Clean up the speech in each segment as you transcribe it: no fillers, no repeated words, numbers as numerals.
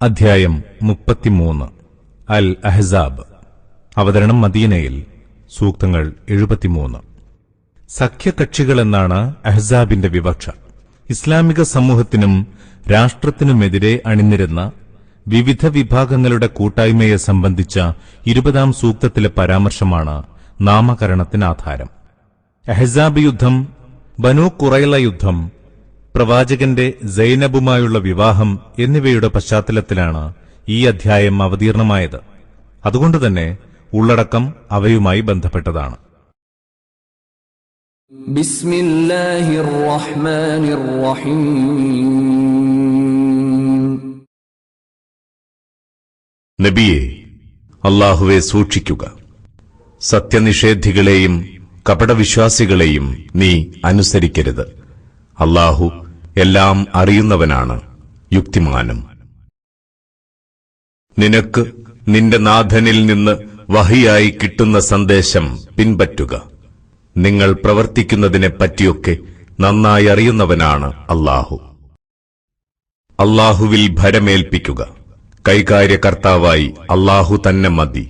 അധ്യായം 33 അൽ അഹ്സാബ്. അവതരണം മദീനയിൽ. സൂക്തങ്ങൾ 73. സഖ്യകക്ഷികളെന്നാണ് അഹ്സാബിന്റെ വിവക്ഷ. ഇസ്ലാമിക സമൂഹത്തിനും രാഷ്ട്രത്തിനുമെതിരെ അണിനിരുന്ന വിവിധ വിഭാഗങ്ങളുടെ കൂട്ടായ്മയെ സംബന്ധിച്ച 20-ാം സൂക്തത്തിലെ പരാമർശമാണ് നാമകരണത്തിനാധാരം. അഹ്സാബ് യുദ്ധം, ബനൂ ഖുറൈള യുദ്ധം, പ്രവാചകന്റെ സൈനബുമായുള്ള വിവാഹം എന്നിവയുടെ പശ്ചാത്തലത്തിലാണ് ഈ അധ്യായം അവതീർണമായത്. അതുകൊണ്ടുതന്നെ ഉള്ളടക്കം അവയുമായി ബന്ധപ്പെട്ടതാണ്. ബിസ്മില്ലാഹിർ റഹ്മാനിർ റഹീം. നബിയെ, അല്ലാഹുവെ സൂക്ഷിക്കുക. സത്യനിഷേധികളെയും കപടവിശ്വാസികളെയും നീ അനുസരിക്കരുത്. അല്ലാഹു എല്ലാം അറിയുന്നവനാണ്, യുക്തിമാനും. നിനക്ക് നിന്റെ നാഥനിൽ നിന്ന് വഹിയായി കിട്ടുന്ന സന്ദേശം പിൻപറ്റുക. നിങ്ങൾ പ്രവർത്തിക്കുന്നതിനെപ്പറ്റിയൊക്കെ നന്നായി അറിയുന്നവനാണ് അല്ലാഹു. അല്ലാഹുവിൽ ഭരമേൽപ്പിക്കുക. കൈകാര്യകർത്താവായി അല്ലാഹു തന്നെ മതി.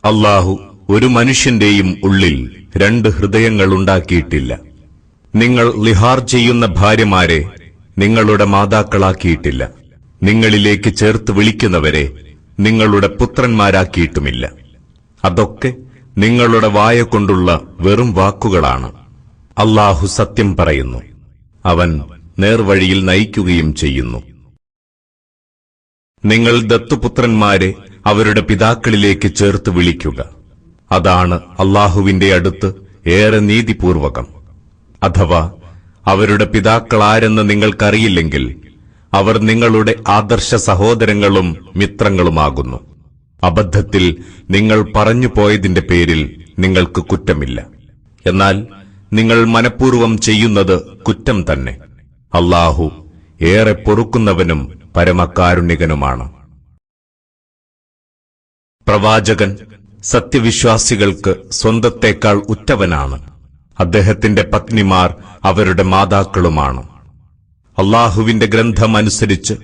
അല്ലാഹു ഒരു മനുഷ്യന്റെയും ഉള്ളിൽ 2 ഹൃദയങ്ങളുണ്ടാക്കിയിട്ടില്ല. നിങ്ങൾ ലിഹാർ ചെയ്യുന്ന ഭാര്യമാരെ നിങ്ങളുടെ മാതാക്കളാക്കിയിട്ടില്ല. നിങ്ങളിലേക്ക് ചേർത്ത് വിളിക്കുന്നവരെ നിങ്ങളുടെ പുത്രന്മാരാക്കിയിട്ടുമില്ല. അതൊക്കെ നിങ്ങളുടെ വായ കൊണ്ടുള്ള വെറും വാക്കുകളാണ്. അല്ലാഹു സത്യം പറയുന്നു, അവൻ നേർവഴിയിൽ നയിക്കുകയും ചെയ്യുന്നു. നിങ്ങൾ ദത്തുപുത്രന്മാരെ അവരുടെ പിതാക്കളിലേക്ക് ചേർത്ത് വിളിക്കുക. അതാണ് അല്ലാഹുവിന്റെ അടുത്ത് ഏറെ നീതിപൂർവകം. അഥവാ അവരുടെ പിതാക്കളാരെന്ന് നിങ്ങൾക്കറിയില്ലെങ്കിൽ അവർ നിങ്ങളുടെ ആദർശ സഹോദരങ്ങളും മിത്രങ്ങളുമാകുന്നു. അബദ്ധത്തിൽ നിങ്ങൾ പറഞ്ഞു പോയതിന്റെ പേരിൽ നിങ്ങൾക്ക് കുറ്റമില്ല. എന്നാൽ നിങ്ങൾ മനഃപൂർവ്വം ചെയ്യുന്നത് കുറ്റം തന്നെ. അല്ലാഹു ഏറെ പൊറുക്കുന്നവനും പരമകാരുണികനുമാണ്. പ്രവാചകൻ സത്യവിശ്വാസികൾക്ക് സ്വന്തത്തേക്കാൾ ഉറ്റവനാണ്. അദ്ദേഹത്തിന്റെ പത്നിമാർ അവരുടെ മാതാക്കളുമാണ്. അല്ലാഹുവിന്റെ ഗ്രന്ഥം അനുസരിച്ച്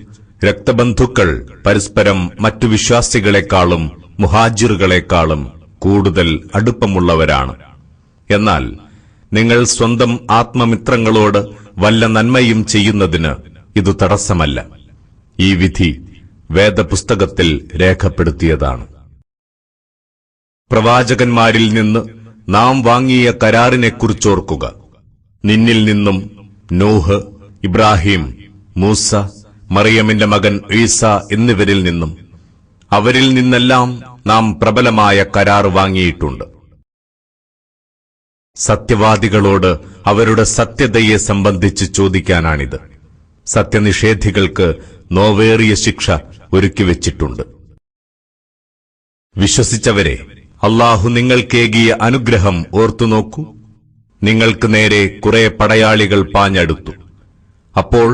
രക്തബന്ധുക്കൾ പരസ്പരം മറ്റു വിശ്വാസികളെക്കാളും മുഹാജിറുകളെക്കാളും കൂടുതൽ അടുപ്പമുള്ളവരാണ്. എന്നാൽ നിങ്ങൾ സ്വന്തം ആത്മമിത്രങ്ങളോട് വല്ല നന്മയും ചെയ്യുന്നതിന് ഇത് തടസ്സമല്ല. ഈ വിധി വേദപുസ്തകത്തിൽ രേഖപ്പെടുത്തിയതാണ്. പ്രവാചകന്മാരിൽ നിന്ന് നാം വാങ്ങിയ കരാറിനെക്കുറിച്ചോർക്കുക. നിന്നിൽ നിന്നും നൂഹ്, ഇബ്രാഹിം, മൂസ, മറിയമിന്റെ മകൻ ഈസ എന്നിവരിൽ നിന്നും അവരിൽ നിന്നെല്ലാം നാം പ്രബലമായ കരാർ വാങ്ങിയിട്ടുണ്ട്. സത്യവാദികളോട് അവരുടെ സത്യതയെ സംബന്ധിച്ച് ചോദിക്കാനാണിത്. സത്യനിഷേധികൾക്ക് നോവേറിയ ശിക്ഷ ഒരുക്കിവെച്ചിട്ടുണ്ട്. വിശ്വസിച്ചവരെ, അല്ലാഹു നിങ്ങൾക്കേകിയ അനുഗ്രഹം ഓർത്തുനോക്കൂ. നിങ്ങൾക്ക് നേരെ കുറെ പടയാളികൾ പാഞ്ഞടുത്തു. അപ്പോൾ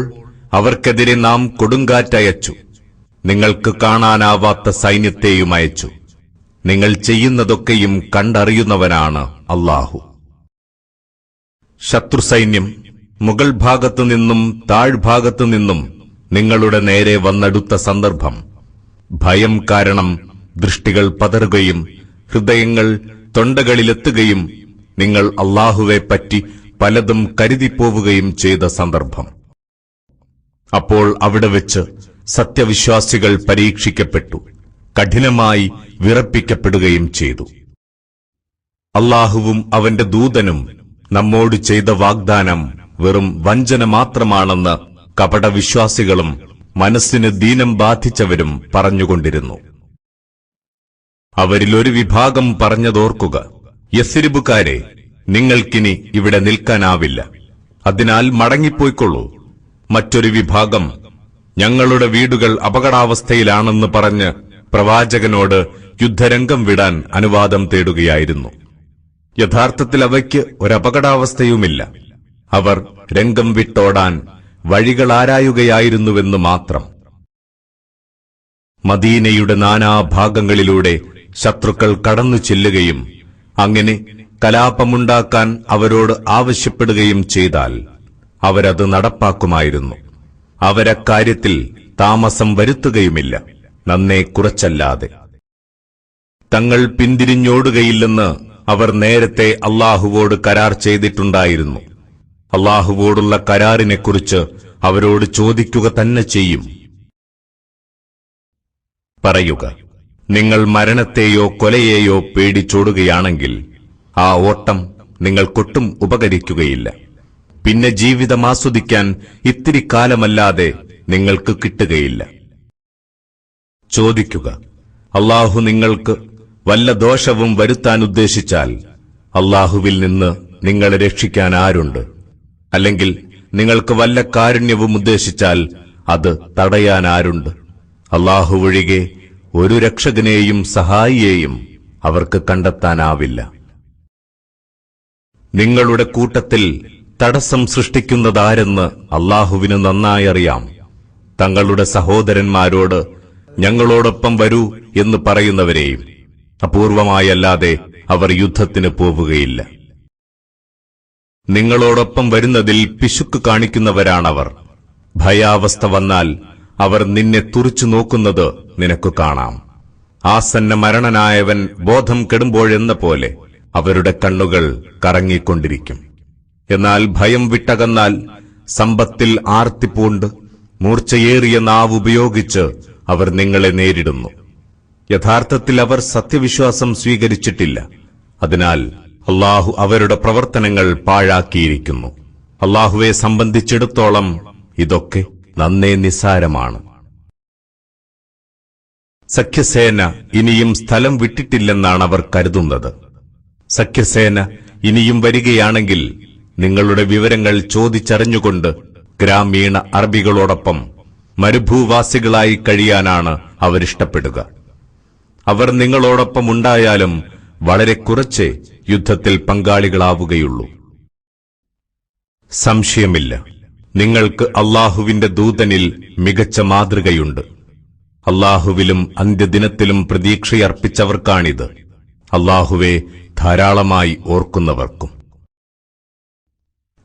അവർക്കെതിരെ നാം കൊടുങ്കാറ്റയച്ചു. നിങ്ങൾക്ക് കാണാനാവാത്ത സൈന്യത്തെയും അയച്ചു. നിങ്ങൾ ചെയ്യുന്നതൊക്കെയും കണ്ടറിയുന്നവനാണ് അല്ലാഹു. ശത്രുസൈന്യം മുകൾ ഭാഗത്തുനിന്നും താഴ്ഭാഗത്തുനിന്നും നിങ്ങളുടെ നേരെ വന്നടുത്ത സന്ദർഭം ഭയം കാരണം ദൃഷ്ടികൾ പതറുകയും ഹൃദയങ്ങൾ തൊണ്ടകളിലെത്തുകയും നിങ്ങൾ അല്ലാഹുവെപ്പറ്റി പലതും കരുതിപ്പോവുകയും ചെയ്ത സന്ദർഭം. അപ്പോൾ അവിടെ വെച്ച് സത്യവിശ്വാസികൾ പരീക്ഷിക്കപ്പെട്ടു, കഠിനമായി വിറപ്പിക്കപ്പെടുകയും ചെയ്തു. അല്ലാഹുവും അവന്റെ ദൂതനും നമ്മോട് ചെയ്ത വാഗ്ദാനം വെറും വഞ്ചന മാത്രമാണെന്ന് കപടവിശ്വാസികളും മനസ്സിന് ദീനം ബാധിച്ചവരും പറഞ്ഞുകൊണ്ടിരുന്നു. അവരിലൊരു വിഭാഗം പറഞ്ഞതോർക്കുക: യസ്രിബുകാരെ, നിങ്ങൾക്കിനി ഇവിടെ നിൽക്കാനാവില്ല, അതിനാൽ മടങ്ങിപ്പോയിക്കൊള്ളൂ. മറ്റൊരു വിഭാഗം ഞങ്ങളുടെ വീടുകൾ അപകടാവസ്ഥയിലാണെന്ന് പറഞ്ഞ് പ്രവാചകനോട് യുദ്ധരംഗം വിടാൻ അനുവാദം തേടുകയായിരുന്നു. യഥാർത്ഥത്തിൽ അവയ്ക്ക് ഒരപകടാവസ്ഥയുമില്ല. അവർ രംഗം വിട്ടോടാൻ വഴികളാരായുകയായിരുന്നുവെന്ന് മാത്രം. മദീനയുടെ നാനാഭാഗങ്ങളിലൂടെ ശത്രുക്കൾ കടന്നു ചെല്ലുകയും അങ്ങനെ കലാപമുണ്ടാക്കാൻ അവരോട് ആവശ്യപ്പെടുകയും ചെയ്താൽ അവരത് നടപ്പാക്കുമായിരുന്നു. അവരക്കാര്യത്തിൽ താമസം വരുത്തുകയുമില്ല, നന്നേ കുറച്ചല്ലാതെ. തങ്ങൾ പിന്തിരിഞ്ഞോടുകയില്ലെന്ന് അവർ നേരത്തെ അല്ലാഹുവോട് കരാർ ചെയ്തിട്ടുണ്ടായിരുന്നു. അല്ലാഹുവോടുള്ള കരാറിനെക്കുറിച്ച് അവരോട് ചോദിക്കുക തന്നെ ചെയ്യും. പറയുക, നിങ്ങൾ മരണത്തെയോ കൊലയെയോ പേടിച്ചോടുകയാണെങ്കിൽ ആ ഓട്ടം നിങ്ങൾക്കൊട്ടും ഉപകരിക്കുകയില്ല. പിന്നെ ജീവിതം ആസ്വദിക്കാൻ ഇത്തിരി കാലമല്ലാതെ നിങ്ങൾക്ക് കിട്ടുകയില്ല. ചോദിക്കുക, അല്ലാഹു നിങ്ങൾക്ക് വല്ല ദോഷവും വരുത്താൻ ഉദ്ദേശിച്ചാൽ അല്ലാഹുവിൽ നിന്ന് നിങ്ങളെ രക്ഷിക്കാൻ ആരുണ്ട്? അല്ലെങ്കിൽ നിങ്ങൾക്ക് വല്ല കാരുണ്യവും ഉദ്ദേശിച്ചാൽ അത് തടയാൻ ആരുണ്ട്? അല്ലാഹു ഒഴികെ ഒരു രക്ഷകനെയും സഹായിയെയും അവർക്ക് കണ്ടെത്താനാവില്ല. നിങ്ങളുടെ കൂട്ടത്തിൽ തടസ്സം സൃഷ്ടിക്കുന്നതാരെന്ന് അല്ലാഹുവിന് നന്നായി അറിയാം. തങ്ങളുടെ സഹോദരന്മാരോട് ഞങ്ങളോടൊപ്പം വരൂ എന്ന് പറയുന്നവരെയും അപൂർവമായല്ലാതെ അവർ യുദ്ധത്തിന് പോവുകയില്ല. നിങ്ങളോടൊപ്പം വരുന്നതിൽ പിശുക്ക് കാണിക്കുന്നവരാണവർ. ഭയാവസ്ഥ വന്നാൽ അവർ നിന്നെ തുറിച്ചു നോക്കുന്നത് നിനക്ക് കാണാം. ആസന്ന മരണനായവൻ ബോധം കെടുമ്പോഴെന്ന പോലെ അവരുടെ കണ്ണുകൾ കറങ്ങിക്കൊണ്ടിരിക്കും. എന്നാൽ ഭയം വിട്ടകന്നാൽ സമ്പത്തിൽ ആർത്തിപൂണ്ട് മൂർച്ചയേറിയ നാവുപയോഗിച്ച് അവർ നിങ്ങളെ നേരിടുന്നു. യഥാർത്ഥത്തിൽ അവർ സത്യവിശ്വാസം സ്വീകരിച്ചിട്ടില്ല. അതിനാൽ അല്ലാഹു അവരുടെ പ്രവർത്തനങ്ങൾ പാഴാക്കിയിരിക്കുന്നു. അല്ലാഹുവെ സംബന്ധിച്ചിടത്തോളം ഇതൊക്കെ നന്നേ നിസ്സാരമാണ്. സഖ്യസേന ഇനിയും സ്ഥലം വിട്ടിട്ടില്ലെന്നാണ് അവർ കരുതുന്നത്. സഖ്യസേന ഇനിയും വരികയാണെങ്കിൽ നിങ്ങളുടെ വിവരങ്ങൾ ചോദിച്ചറിഞ്ഞുകൊണ്ട് ഗ്രാമീണ അറബികളോടൊപ്പം മരുഭൂവാസികളായി കഴിയാനാണ് അവരിഷ്ടപ്പെടുക. അവർ നിങ്ങളോടൊപ്പം ഉണ്ടായാലും വളരെ കുറച്ചേ യുദ്ധത്തിൽ പങ്കാളികളാവുകയുള്ളൂ. സംശയമില്ല, നിങ്ങൾക്ക് അല്ലാഹുവിന്റെ ദൂതനിൽ മികച്ച മാതൃകയുണ്ട്. അല്ലാഹുവിലും അന്ത്യദിനത്തിലും പ്രതീക്ഷയർപ്പിച്ചവർക്കാണിത്, അല്ലാഹുവെ ധാരാളമായി ഓർക്കുന്നവർക്കും.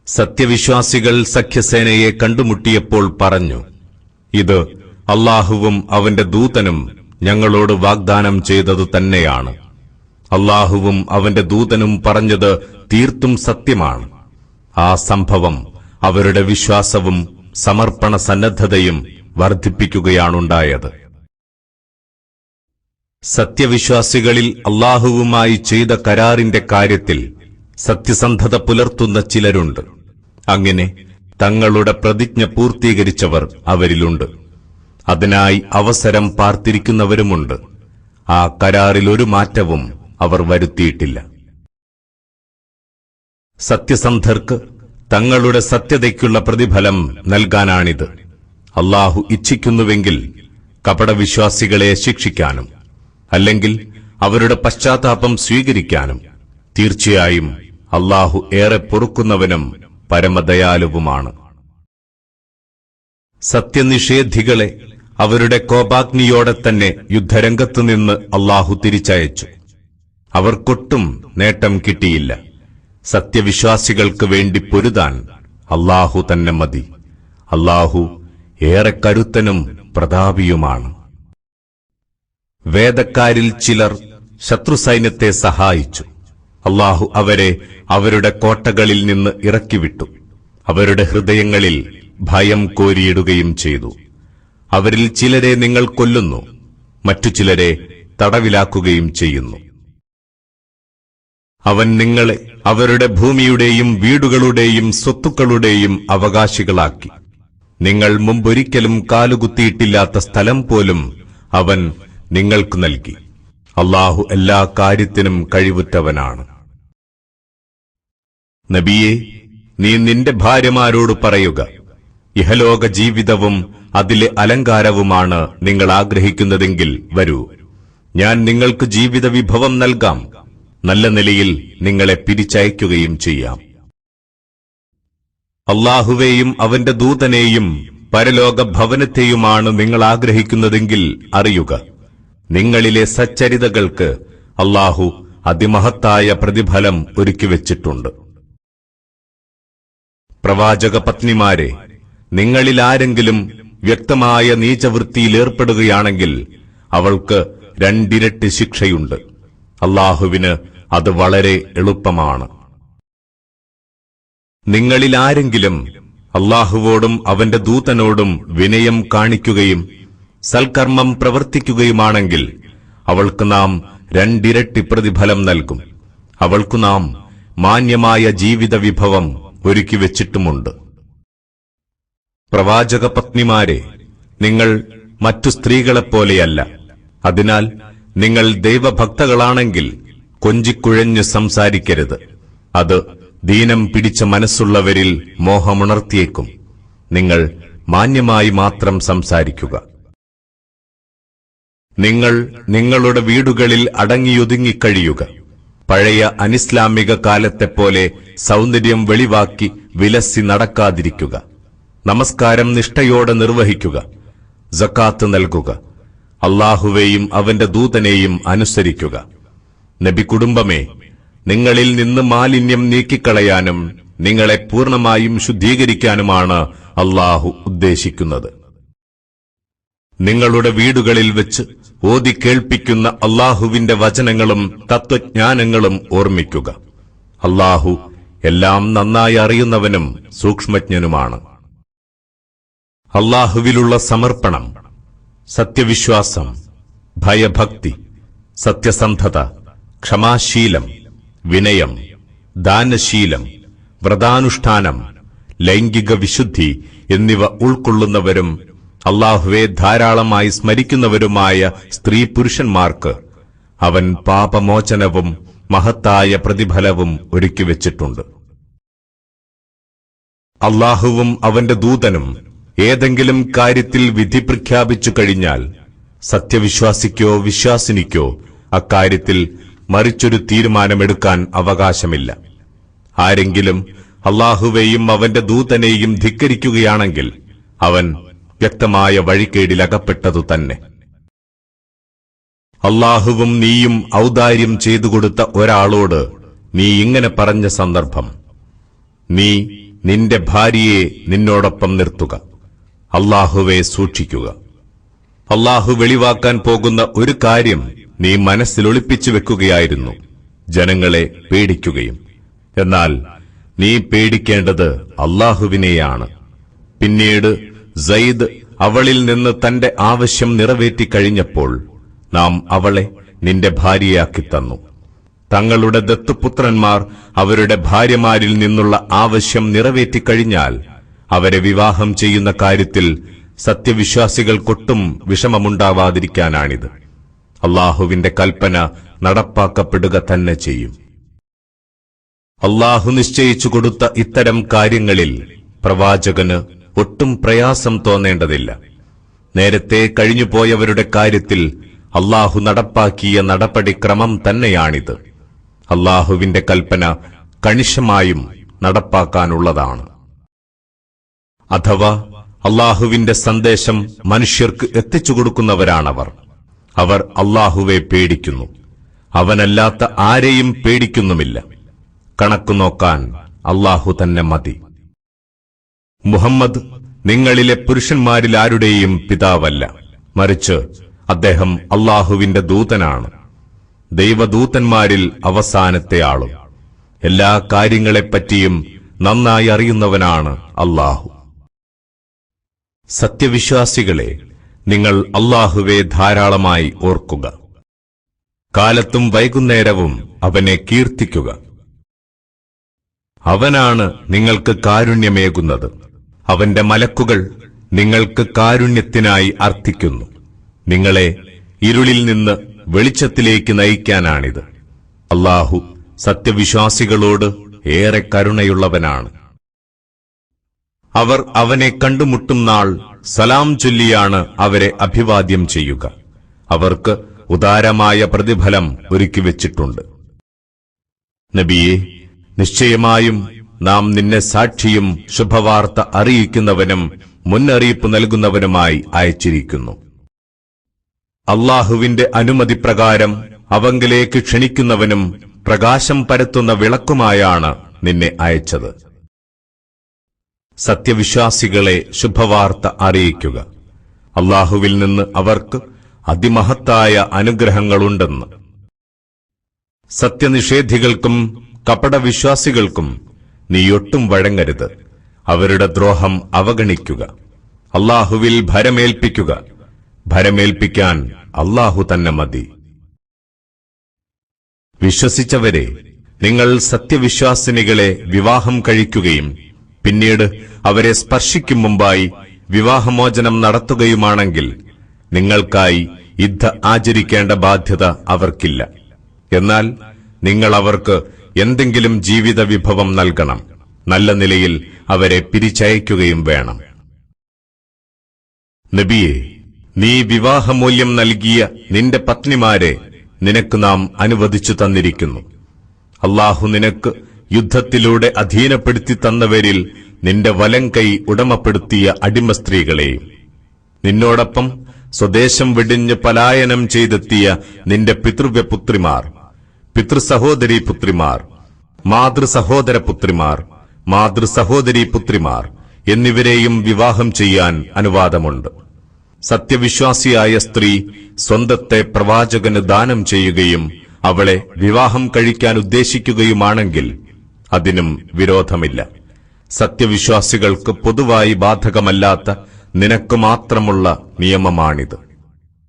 സത്യവിശ്വാസികൾ സഖ്യസേനയെ കണ്ടുമുട്ടിയപ്പോൾ പറഞ്ഞു, ഇത് അല്ലാഹുവും അവന്റെ ദൂതനും ഞങ്ങളോട് വാഗ്ദാനം ചെയ്തതു തന്നെയാണ്. അല്ലാഹുവും അവന്റെ ദൂതനും പറഞ്ഞത് തീർത്തും സത്യമാണ്. ആ സംഭവം അവരുടെ വിശ്വാസവും സമർപ്പണ സന്നദ്ധതയും വർദ്ധിപ്പിക്കുകയാണുണ്ടായത്. സത്യവിശ്വാസികളിൽ അല്ലാഹുവുമായി ചെയ്ത കരാറിന്റെ കാര്യത്തിൽ സത്യസന്ധത പുലർത്തുന്ന ചിലരുണ്ട്. അങ്ങനെ തങ്ങളുടെ പ്രതിജ്ഞ പൂർത്തീകരിച്ചവർ അവരിലുണ്ട്. അതിനായി അവസരം പാർത്തിരിക്കുന്നവരുമുണ്ട്. ആ കരാറിൽ ഒരു മാറ്റവും അവർ വരുത്തിയിട്ടില്ല. സത്യസന്ധർക്ക് തങ്ങളുടെ സത്യതയ്ക്കുള്ള പ്രതിഫലം നൽകാനാണിത്. അല്ലാഹു ഇച്ഛിക്കുന്നുവെങ്കിൽ കപടവിശ്വാസികളെ ശിക്ഷിക്കാനും അല്ലെങ്കിൽ അവരുടെ പശ്ചാത്താപം സ്വീകരിക്കാനും തീർച്ചയായും അല്ലാഹു ഏറെ പൊറുക്കുന്നവനും പരമദയാലുവുമാണ്. സത്യനിഷേധികളെ അവരുടെ കോപാഗ്നിയോടെ തന്നെ യുദ്ധരംഗത്തുനിന്ന് അല്ലാഹു തിരിച്ചയച്ചു. അവർക്കൊട്ടും നേട്ടം കിട്ടിയില്ല. സത്യവിശ്വാസികൾക്ക് വേണ്ടി പൊരുതാൻ അല്ലാഹു തന്നെ മതി. അല്ലാഹു ഏറെ കരുത്തനും പ്രതാപിയുമാണ്. വേദക്കാരിൽ ചിലർ ശത്രുസൈന്യത്തെ സഹായിച്ചു. അല്ലാഹു അവരെ അവരുടെ കോട്ടകളിൽ നിന്ന് ഇറക്കിവിട്ടു. അവരുടെ ഹൃദയങ്ങളിൽ ഭയം കോരിയിടുകയും ചെയ്തു. അവരിൽ ചിലരെ നിങ്ങൾ കൊല്ലുന്നു, മറ്റു ചിലരെ തടവിലാക്കുകയും ചെയ്യുന്നു. അവൻ നിങ്ങളെ അവരുടെ ഭൂമിയുടെയും വീടുകളുടെയും സ്വത്തുക്കളുടെയും അവകാശികളാക്കി. നിങ്ങൾ മുമ്പൊരിക്കലും കാലുകുത്തിയിട്ടില്ലാത്ത സ്ഥലം പോലും അവൻ നിങ്ങൾക്ക് നൽകി. അല്ലാഹു എല്ലാ കാര്യത്തിനും കഴിവുറ്റവനാണ്. നബിയെ, നീ നിന്റെ ഭാര്യമാരോട് പറയുക, ഇഹലോക ജീവിതവും അതിലെ അലങ്കാരവുമാണ് നിങ്ങൾ ആഗ്രഹിക്കുന്നതെങ്കിൽ വരൂ, ഞാൻ നിങ്ങൾക്ക് ജീവിത വിഭവം നൽകാം. നല്ല നിലയിൽ നിങ്ങളെ പിരിച്ചയക്കുകയും ചെയ്യാം. അല്ലാഹുവേയും അവന്റെ ദൂതനെയും പരലോക ഭവനത്തെയുമാണ് നിങ്ങൾ ആഗ്രഹിക്കുന്നതെങ്കിൽ അറിയുക, നിങ്ങളിലെ സച്ചരിതകൾക്ക് അല്ലാഹു അതിമഹത്തായ പ്രതിഫലം ഒരുക്കിവെച്ചിട്ടുണ്ട്. പ്രവാചക പത്നിമാരെ, നിങ്ങളിൽ ആരെങ്കിലും വ്യക്തമായ നീചവൃത്തിയിലേർപ്പെടുകയാണെങ്കിൽ അവൾക്ക് രണ്ടിരട്ടി ശിക്ഷയുണ്ട്. അല്ലാഹുവിന് അത് വളരെ എളുപ്പമാണ്. നിങ്ങളിൽ ആരെങ്കിലും അല്ലാഹുവോടും അവന്റെ ദൂതനോടും വിനയം കാണിക്കുകയും സൽക്കർമ്മം പ്രവർത്തിക്കുകയുമാണെങ്കിൽ അവൾക്ക് നാം രണ്ടിരട്ടി പ്രതിഫലം നൽകും. അവൾക്കു നാം മാന്യമായ ജീവിത വിഭവം ഒരുക്കിവെച്ചിട്ടുമുണ്ട്. പ്രവാചക പത്നിമാരെ, നിങ്ങൾ മറ്റു സ്ത്രീകളെപ്പോലെയല്ല. അതിനാൽ നിങ്ങൾ ദൈവഭക്തകളാണെങ്കിൽ കൊഞ്ചിക്കുഴഞ്ഞു സംസാരിക്കരുത്. അത് ദീനം പിടിച്ച മനസ്സുള്ളവരിൽ മോഹമുണർത്തിയേക്കും. നിങ്ങൾ മാന്യമായി മാത്രം സംസാരിക്കുക. നിങ്ങൾ നിങ്ങളുടെ വീടുകളിൽ അടങ്ങിയൊതുങ്ങിക്കഴിയുക. പഴയ അനിസ്ലാമിക കാലത്തെപ്പോലെ സൗന്ദര്യം വെളിവാക്കി വിലസി നടക്കാതിരിക്കുക. നമസ്കാരം നിഷ്ഠയോടെ നിർവഹിക്കുക. സക്കാത്ത് നൽകുക. അല്ലാഹുവേയും അവന്റെ ദൂതനെയും അനുസരിക്കുക. നബി കുടുംബമേ, നിങ്ങളിൽ നിന്ന് മാലിന്യം നീക്കിക്കളയാനും നിങ്ങളെ പൂർണ്ണമായും ശുദ്ധീകരിക്കാനുമാണ് അല്ലാഹു ഉദ്ദേശിക്കുന്നത്. നിങ്ങളുടെ വീടുകളിൽ വെച്ച് ഓതി കേൾപ്പിക്കുന്ന അല്ലാഹുവിന്റെ വചനങ്ങളും തത്വജ്ഞാനങ്ങളും ഓർമ്മിക്കുക. അല്ലാഹു എല്ലാം നന്നായി അറിയുന്നവനും സൂക്ഷ്മജ്ഞനുമാണ്. അല്ലാഹുവിലുള്ള സമർപ്പണം, സത്യവിശ്വാസം, ഭയഭക്തി, സത്യസന്ധത, ക്ഷമാശീലം, വിനയം, ദാനശീലം, വ്രതാനുഷ്ഠാനം, ലൈംഗിക വിശുദ്ധി എന്നിവ ഉൾക്കൊള്ളുന്നവരും അല്ലാഹുവെ ധാരാളമായി സ്മരിക്കുന്നവരുമായ സ്ത്രീ പുരുഷന്മാർക്ക് അവൻ പാപമോചനവും മഹത്തായ പ്രതിഫലവും ഒരുക്കിവെച്ചിട്ടുണ്ട്. അല്ലാഹുവും അവന്റെ ദൂതനും ഏതെങ്കിലും കാര്യത്തിൽ വിധി പ്രഖ്യാപിച്ചു കഴിഞ്ഞാൽ സത്യവിശ്വാസിക്കോ വിശ്വാസിനിക്കോ അക്കാര്യത്തിൽ മറിച്ചൊരു തീരുമാനമെടുക്കാൻ അവകാശമില്ല. ആരെങ്കിലും അല്ലാഹുവേയും അവന്റെ ദൂതനെയും ധിക്കരിക്കുകയാണെങ്കിൽ അവൻ വ്യക്തമായ വഴിക്കേടിലകപ്പെട്ടതു തന്നെ. അല്ലാഹുവും നീയും ഔദാര്യം ചെയ്തുകൊടുത്ത ഒരാളോട് നീ ഇങ്ങനെ പറഞ്ഞ സന്ദർഭം: നീ നിന്റെ ഭാര്യയെ നിന്നോടൊപ്പം നിർത്തുക. അല്ലാഹുവെ സൂക്ഷിക്കുക. അല്ലാഹു വെളിവാക്കാൻ പോകുന്ന ഒരു കാര്യം നീ മനസ്സിലൊളിപ്പിച്ചു വെക്കുകയായിരുന്നു, ജനങ്ങളെ പേടിക്കുകയും. എന്നാൽ നീ പേടിക്കേണ്ടത് അല്ലാഹുവിനെയാണ്. പിന്നീട് സയ്യിദ് അവളിൽ നിന്ന് തന്റെ ആവശ്യം നിറവേറ്റിക്കഴിഞ്ഞപ്പോൾ നാം അവളെ നിന്റെ ഭാര്യയാക്കി തന്നു. തങ്ങളുടെ ദത്തുപുത്രന്മാർ അവരുടെ ഭാര്യമാരിൽ നിന്നുള്ള ആവശ്യം നിറവേറ്റിക്കഴിഞ്ഞാൽ അവരെ വിവാഹം ചെയ്യുന്ന കാര്യത്തിൽ സത്യവിശ്വാസികൾക്കൊട്ടും വിഷമമുണ്ടാവാതിരിക്കാനാണിത്. അല്ലാഹുവിന്റെ കൽപ്പന നടപ്പാക്കപ്പെടുക തന്നെ ചെയ്യും. അല്ലാഹു നിശ്ചയിച്ചു കൊടുത്ത ഇത്തരം കാര്യങ്ങളിൽ പ്രവാചകന് ഒട്ടും പ്രയാസം തോന്നേണ്ടതില്ല. നേരത്തെ കഴിഞ്ഞുപോയവരുടെ കാര്യത്തിൽ അല്ലാഹു നടപ്പാക്കിയ നടപടിക്രമം തന്നെയാണിത്. അല്ലാഹുവിന്റെ കൽപ്പന കണിശമായും നടപ്പാക്കാനുള്ളതാണ്. അഥവാ അല്ലാഹുവിന്റെ സന്ദേശം മനുഷ്യർക്ക് എത്തിച്ചു കൊടുക്കുന്നവരാണവർ. അവർ അല്ലാഹുവെ പേടിക്കുന്നു. അവനല്ലാത്ത ആരെയും പേടിക്കുന്നുമില്ല. കണക്കു നോക്കാൻ അല്ലാഹു തന്നെ മതി. മുഹമ്മദ് നിങ്ങളിലെ പുരുഷന്മാരിലാരുടെയും പിതാവല്ല, മറിച്ച് അദ്ദേഹം അല്ലാഹുവിന്റെ ദൂതനാണ്, ദൈവദൂതന്മാരിൽ അവസാനത്തെ ആളും. എല്ലാ കാര്യങ്ങളെപ്പറ്റിയും നന്നായി അറിയുന്നവനാണ് അല്ലാഹു. സത്യവിശ്വാസികളെ, നിങ്ങൾ അല്ലാഹുവെ ധാരാളമായി ഓർക്കുക. കാലത്തും വൈകുന്നേരവും അവനെ കീർത്തിക്കുക. അവനാണ് നിങ്ങൾക്ക് കാരുണ്യമേകുന്നത്. അവന്റെ മലക്കുകൾ നിങ്ങൾക്ക് കാരുണ്യത്തിനായി അർത്ഥിക്കുന്നു. നിങ്ങളെ ഇരുളിൽ നിന്ന് വെളിച്ചത്തിലേക്ക് നയിക്കാനാണിത്. അല്ലാഹു സത്യവിശ്വാസികളോട് ഏറെ കരുണയുള്ളവനാണ്. അവർ അവനെ കണ്ടുമുട്ടും നാൾ സലാം ചൊല്ലിയാണ് അവരെ അഭിവാദ്യം ചെയ്യുക. അവർക്ക് ഉദാരമായ പ്രതിഫലം ഒരുക്കിവെച്ചിട്ടുണ്ട്. നബിയെ, നിശ്ചയമായും നാം നിന്നെ സാക്ഷിയും ശുഭവാർത്ത അറിയിക്കുന്നവനും മുന്നറിയിപ്പ് നൽകുന്നവനുമായി അയച്ചിരിക്കുന്നു. അല്ലാഹുവിന്റെ അനുമതി പ്രകാരം അവങ്കലേക്ക് ക്ഷണിക്കുന്നവനും പ്രകാശം പരത്തുന്ന വിളക്കുമായാണ് നിന്നെ അയച്ചത്. സത്യവിശ്വാസികളെ ശുഭവാർത്ത അറിയിക്കുക. അല്ലാഹുവിൽ നിന്ന് അവർക്ക് അതിമഹത്തായ അനുഗ്രഹങ്ങളുണ്ടെന്ന്. സത്യനിഷേധികൾക്കും കപടവിശ്വാസികൾക്കും നീയൊട്ടും വഴങ്ങരുത്. അവരുടെ ദ്രോഹം അവഗണിക്കുക. അല്ലാഹുവിൽ ഭരമേൽപ്പിക്കുക. ഭരമേൽപ്പിക്കാൻ അല്ലാഹു തന്നെ മതി. വിശ്വസിച്ചവരെ, നിങ്ങൾ സത്യവിശ്വാസിനികളെ വിവാഹം കഴിക്കുകയും പിന്നീട് അവരെ സ്പർശിക്കും മുമ്പായി വിവാഹമോചനം നടത്തുകയുമാണെങ്കിൽ നിങ്ങൾക്കായി ഇദ്ദ ആചരിക്കേണ്ട ബാധ്യത അവർക്കില്ല. എന്നാൽ നിങ്ങൾ അവർക്ക് എന്തെങ്കിലും ജീവിത വിഭവം നൽകണം. നല്ല നിലയിൽ അവരെ പിരിച്ചയക്കുകയും വേണം. നബിയെ, നീ വിവാഹമൂല്യം നൽകിയ നിന്റെ പത്നിമാരെ നിനക്ക് നാം അനുവദിച്ചു തന്നിരിക്കുന്നു. അല്ലാഹു നിനക്ക് യുദ്ധത്തിലൂടെ അധീനപ്പെടുത്തി തന്നവരിൽ നിന്റെ വലം കൈ ഉടമപ്പെടുത്തിയ അടിമ സ്ത്രീകളെയും നിന്നോടൊപ്പം സ്വദേശം വെടിഞ്ഞ് പലായനം ചെയ്തെത്തിയ നിന്റെ പിതൃവ്യപുത്രിമാർ, പിതൃസഹോദരീ പുത്രിമാർ, മാതൃസഹോദര പുത്രിമാർ, മാതൃസഹോദരീ പുത്രിമാർ എന്നിവരെയും വിവാഹം ചെയ്യാൻ അനുവാദമുണ്ട്. സത്യവിശ്വാസിയായ സ്ത്രീ സ്വന്തത്തെ പ്രവാചകന് ദാനം ചെയ്യുകയും അവളെ വിവാഹം കഴിക്കാൻ ഉദ്ദേശിക്കുകയുമാണെങ്കിൽ അതിനും വിരോധമില്ല. സത്യവിശ്വാസികൾക്ക് പൊതുവായി ബാധകമല്ലാത്ത നിനക്ക് മാത്രമുള്ള നിയമമാണിത്.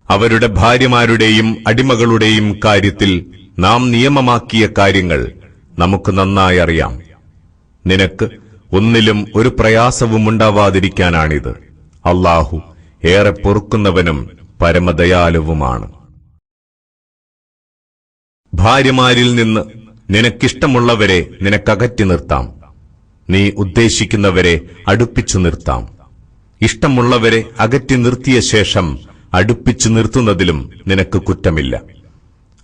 അവരുടെ ഭാര്യമാരുടെയും അടിമകളുടെയും കാര്യത്തിൽ നാം നിയമമാക്കിയ കാര്യങ്ങൾ നമുക്ക് നന്നായി അറിയാം. നിനക്ക് ഒന്നിലും ഒരു പ്രയാസവുമുണ്ടാവാതിരിക്കാനാണിത്. അല്ലാഹു ഏറെ പൊറുക്കുന്നവനും പരമദയാലുവുമാണ്. ഭാര്യമാരിൽ നിന്ന് നിനക്കിഷ്ടമുള്ളവരെ നിനക്കകറ്റി നിർത്താം. നീ ഉദ്ദേശിക്കുന്നവരെ അടുപ്പിച്ചു നിർത്താം. ഇഷ്ടമുള്ളവരെ അകറ്റി നിർത്തിയ ശേഷം അടുപ്പിച്ചു നിർത്തുന്നതിലും നിനക്ക് കുറ്റമില്ല.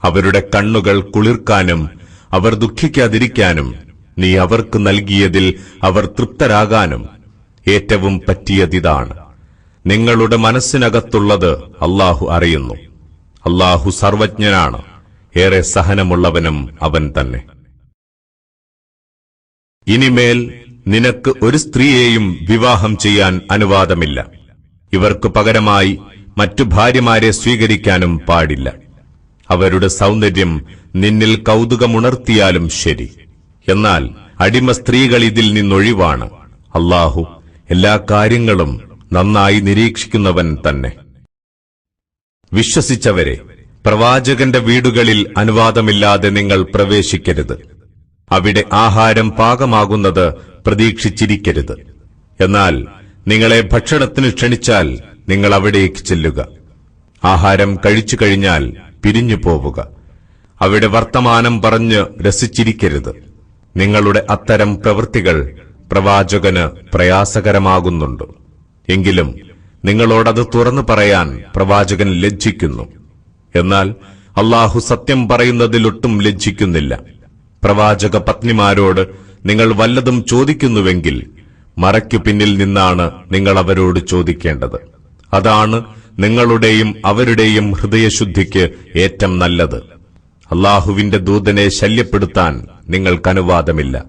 അവരുടെ കണ്ണുകൾ കുളിർക്കാനും അവർ ദുഃഖിക്കാതിരിക്കാനും നീ അവർക്ക് നൽകിയതിൽ അവർ തൃപ്തരാകാനും ഏറ്റവും പറ്റിയതിതാണ്. നിങ്ങളുടെ മനസ്സിനകത്തുള്ളത് അല്ലാഹു അറിയുന്നു. അല്ലാഹു സർവജ്ഞനാണ്, ഏറെ സഹനമുള്ളവനും അവൻ തന്നെ. ഇനിമേൽ നിനക്ക് ഒരു സ്ത്രീയെയും വിവാഹം ചെയ്യാൻ അനുവാദമില്ല. ഇവർക്ക് പകരമായി മറ്റു ഭാര്യമാരെ സ്വീകരിക്കാനും പാടില്ല. അവരുടെ സൗന്ദര്യം നിന്നിൽ കൗതുകമുണർത്തിയാലും ശരി. എന്നാൽ അടിമ സ്ത്രീകൾ ഇതിൽ നിന്നൊഴിവാണ്. അല്ലാഹു എല്ലാ കാര്യങ്ങളും നന്നായി നിരീക്ഷിക്കുന്നവൻ തന്നെ. വിശ്വസിച്ചവരെ, പ്രവാചകന്റെ വീടുകളിൽ അനുവാദമില്ലാതെ നിങ്ങൾ പ്രവേശിക്കരുത്. അവിടെ ആഹാരം പാകമാകുന്നത് പ്രതീക്ഷിച്ചിരിക്കരുത്. എന്നാൽ നിങ്ങളെ ഭക്ഷണത്തിന് ക്ഷണിച്ചാൽ നിങ്ങൾ അവിടേക്ക് ചെല്ലുക. ആഹാരം കഴിച്ചു കഴിഞ്ഞാൽ പിരിഞ്ഞു പോവുക. അവിടെ വർത്തമാനം പറഞ്ഞ് രസിച്ചിരിക്കരുത്. നിങ്ങളുടെ അത്തരം പ്രവൃത്തികൾ പ്രവാചകന് പ്രയാസകരമാകുന്നുണ്ട്. എങ്കിലും നിങ്ങളോടത് തുറന്നു പറയാൻ പ്രവാചകൻ ലജ്ജിക്കുന്നു. എന്നാൽ അല്ലാഹു സത്യം പറയുന്നതിലൊട്ടും ലജ്ജിക്കുന്നില്ല. പ്രവാചക പത്നിമാരോട് നിങ്ങൾ വല്ലതും ചോദിക്കുന്നുവെങ്കിൽ മറയ്ക്കു പിന്നിൽ നിന്നാണ് നിങ്ങൾ അവരോട് ചോദിക്കേണ്ടത്. അതാണ് നിങ്ങളുടെയും അവരുടെയും ഹൃദയശുദ്ധിക്ക് ഏറ്റവും നല്ലത്. അല്ലാഹുവിന്റെ ദൂതനെ ശല്യപ്പെടുത്താൻ നിങ്ങൾക്കനുവാദമില്ല.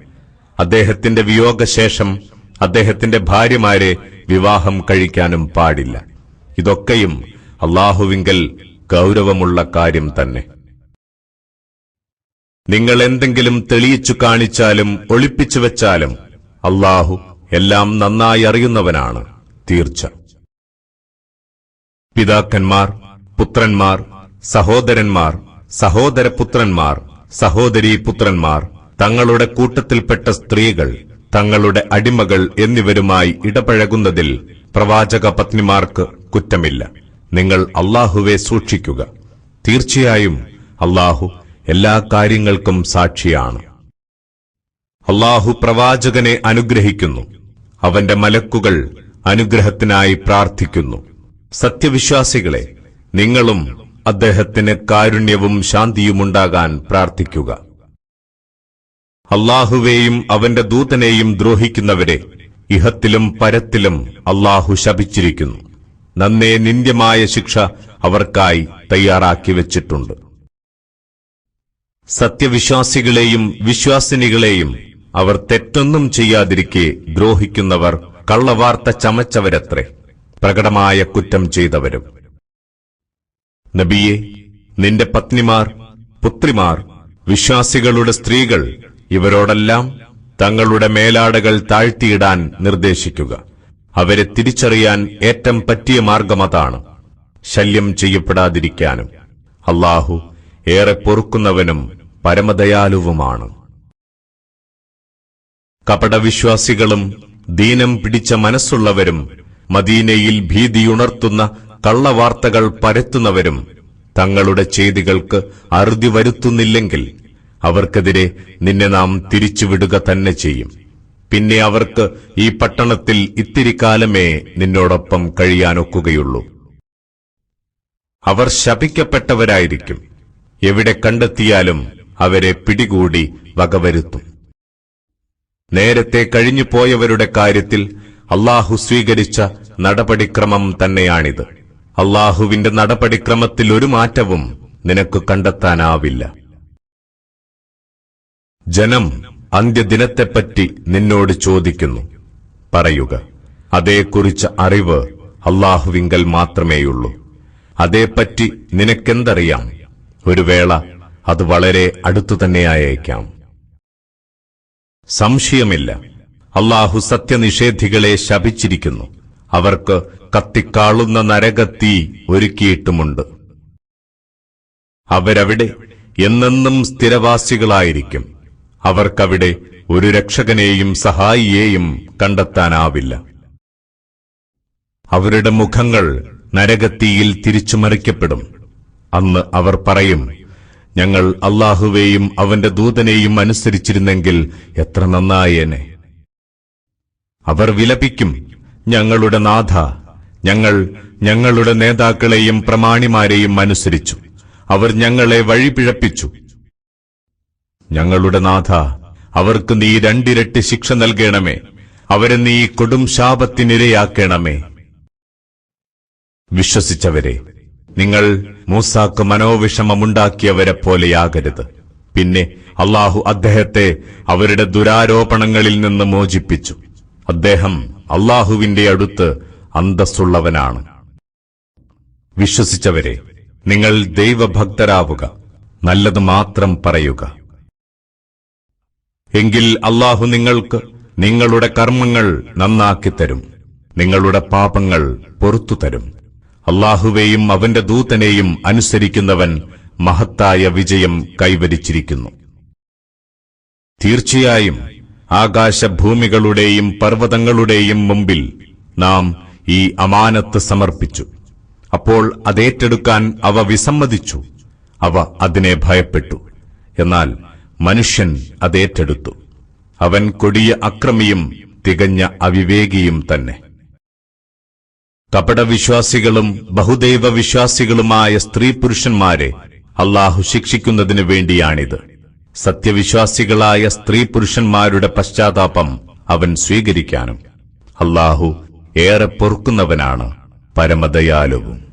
അദ്ദേഹത്തിന്റെ വിയോഗശേഷം അദ്ദേഹത്തിന്റെ ഭാര്യമാരെ വിവാഹം കഴിക്കാനും പാടില്ല. ഇതൊക്കെയും അല്ലാഹുവിങ്കൽ ഗൗരവമുള്ള കാര്യം തന്നെ. നിങ്ങൾ എന്തെങ്കിലും തെളിയിച്ചു കാണിച്ചാലും ഒളിപ്പിച്ചു വെച്ചാലും അല്ലാഹു എല്ലാം നന്നായി അറിയുന്നവനാണ് തീർച്ച. പിതാക്കന്മാർ, പുത്രന്മാർ, സഹോദരന്മാർ, സഹോദരപുത്രന്മാർ, സഹോദരീ പുത്രന്മാർ, തങ്ങളുടെ കൂട്ടത്തിൽപ്പെട്ട സ്ത്രീകൾ, തങ്ങളുടെ അടിമകൾ എന്നിവരുമായി ഇടപഴകുന്നതിൽ പ്രവാചക പത്നിമാർക്ക് കുറ്റമില്ല. നിങ്ങൾ അല്ലാഹുവെ സൂക്ഷിക്കുക. തീർച്ചയായും അല്ലാഹു എല്ലാ കാര്യങ്ങൾക്കും സാക്ഷിയാണ്. അല്ലാഹു പ്രവാചകനെ അനുഗ്രഹിക്കുന്നു. അവന്റെ മലക്കുകൾ അനുഗ്രഹത്തിനായി പ്രാർത്ഥിക്കുന്നു. സത്യവിശ്വാസികളെ, നിങ്ങളും അദ്ദേഹത്തിന് കാരുണ്യവും ശാന്തിയുമുണ്ടാകാൻ പ്രാർത്ഥിക്കുക. അല്ലാഹുവേയും അവന്റെ ദൂതനെയും ദ്രോഹിക്കുന്നവരെ ഇഹത്തിലും പരത്തിലും അല്ലാഹു ശപിച്ചിരിക്കുന്നു. നന്നേ നിന്ദ്യമായ ശിക്ഷ അവർക്കായി തയ്യാറാക്കി വച്ചിട്ടുണ്ട്. സത്യവിശ്വാസികളെയും വിശ്വാസിനികളെയും അവർ തെറ്റൊന്നും ചെയ്യാതിരിക്കെ ദ്രോഹിക്കുന്നവർ കള്ളവാർത്ത ചമച്ചവരത്രേ. പ്രകടമായ കുറ്റം ചെയ്തവരും. നബിയെ, നിന്റെ പത്നിമാർ, പുത്രിമാർ, വിശ്വാസികളുടെ സ്ത്രീകൾ ഇവരോടെല്ലാം തങ്ങളുടെ മേലാടകൾ താഴ്ത്തിയിടാൻ നിർദ്ദേശിക്കുക. അവരെ തിരിച്ചറിയാൻ ഏറ്റവും പറ്റിയ മാർഗമതാണ്, ശല്യം ചെയ്യപ്പെടാതിരിക്കാനും. അല്ലാഹു ഏറെ പൊറുക്കുന്നവനും പരമദയാലുവുമാണ്. കപടവിശ്വാസികളും ദീനം പിടിച്ച മനസ്സുള്ളവരും മദീനയിൽ ഭീതിയുണർത്തുന്ന കള്ളവാർത്തകൾ പരത്തുന്നവരും തങ്ങളുടെ ചെയ്തികൾക്ക് അറുതി വരുത്തുന്നില്ലെങ്കിൽ അവർക്കെതിരെ നിന്നെ നാം തിരിച്ചുവിടുക തന്നെ ചെയ്യും. പിന്നെ അവർക്ക് ഈ പട്ടണത്തിൽ ഇത്തിരി കാലമേ നിന്നോടൊപ്പം കഴിയാനൊക്കുകയുള്ളൂ. അവർ ശപിക്കപ്പെട്ടവരായിരിക്കും. എവിടെ കണ്ടെത്തിയാലും അവരെ പിടികൂടി വകവരുത്തും. നേരത്തെ കഴിഞ്ഞുപോയവരുടെ കാര്യത്തിൽ അല്ലാഹു സ്വീകരിച്ച നടപടിക്രമം തന്നെയാണിത്. അല്ലാഹുവിന്റെ നടപടിക്രമത്തിൽ ഒരു മാറ്റവും നിനക്ക് കണ്ടെത്താനാവില്ല. ജനം അന്ത്യദിനത്തെപ്പറ്റി നിന്നോട് ചോദിക്കുന്നു. പറയുക, അതേക്കുറിച്ച് അറിവ് അല്ലാഹുവിങ്കൽ മാത്രമേയുള്ളൂ. അതേപ്പറ്റി നിനക്കെന്തറിയാം? ഒരു വേള അത് വളരെ അടുത്തുതന്നെയായേക്കാം. സംശയമില്ല, അല്ലാഹു സത്യനിഷേധികളെ ശപിച്ചിരിക്കുന്നു. അവർക്ക് കത്തിക്കാളുന്ന നരകത്തീ ഒരുക്കിയിട്ടുമുണ്ട്. അവരവിടെ എന്നെന്നും സ്ഥിരവാസികളായിരിക്കും. അവർക്കവിടെ ഒരു രക്ഷകനെയും സഹായിയെയും കണ്ടെത്താനാവില്ല. അവരുടെ മുഖങ്ങൾ നരകത്തീയിൽ തിരിച്ചുമറിക്കപ്പെടും. അന്ന് അവർ പറയും, ഞങ്ങൾ അല്ലാഹുവേയും അവന്റെ ദൂതനെയും അനുസരിച്ചിരുന്നെങ്കിൽ എത്ര നന്നായേനെ. അവർ വിലപിക്കും, ഞങ്ങളുടെ നാഥ, ഞങ്ങൾ ഞങ്ങളുടെ നേതാക്കളെയും പ്രമാണിമാരെയും അനുസരിച്ചു. അവർ ഞങ്ങളെ വഴിപിഴപ്പിച്ചു. ഞങ്ങളുടെ നാഥ, അവർക്ക് നീ രണ്ടിരട്ടി ശിക്ഷ നൽകണമേ. അവരെ നീ കൊടും ശാപത്തിനിരയാക്കണമേ. വിശ്വസിച്ചവരെ, നിങ്ങൾ മൂസാക്ക് മനോവിഷമമുണ്ടാക്കിയവരെ പോലെയാകരുത്. പിന്നെ അല്ലാഹു അദ്ദേഹത്തെ അവരുടെ ദുരാരോപണങ്ങളിൽ നിന്ന് മോചിപ്പിച്ചു. അദ്ദേഹം അല്ലാഹുവിന്റെ അടുത്ത് അന്തസ്സുള്ളവനാണ്. വിശ്വസിച്ചവരെ, നിങ്ങൾ ദൈവഭക്തരാവുക, നല്ലത് മാത്രം പറയുക. എങ്കിൽ അല്ലാഹു നിങ്ങൾക്ക് നിങ്ങളുടെ കർമ്മങ്ങൾ നന്നാക്കിത്തരും, നിങ്ങളുടെ പാപങ്ങൾ പൊറുത്തുതരും. അല്ലാഹുവേയും അവന്റെ ദൂതനെയും അനുസരിക്കുന്നവൻ മഹത്തായ വിജയം കൈവരിച്ചിരിക്കുന്നു. തീർച്ചയായും ആകാശഭൂമികളുടെയും പർവ്വതങ്ങളുടെയും മുമ്പിൽ നാം ഈ അമാനത്ത് സമർപ്പിച്ചു. അപ്പോൾ അതേറ്റെടുക്കാൻ അവ വിസമ്മതിച്ചു. അവ അതിനെ ഭയപ്പെട്ടു. എന്നാൽ മനുഷ്യൻ അതേറ്റെടുത്തു. അവൻ കൊടിയ അക്രമിയും തികഞ്ഞ അവിവേകിയും തന്നെ. കപടവിശ്വാസികളും ബഹുദൈവ വിശ്വാസികളുമായ സ്ത്രീ പുരുഷന്മാരെ അല്ലാഹു ശിക്ഷിക്കുന്നതിനു വേണ്ടിയാണിത്. സത്യവിശ്വാസികളായ സ്ത്രീ പുരുഷന്മാരുടെ പശ്ചാത്താപം അവൻ സ്വീകരിക്കാനും. അല്ലാഹു ഏറെ പൊറുക്കുന്നവനാണ്, പരമദയാലുവും.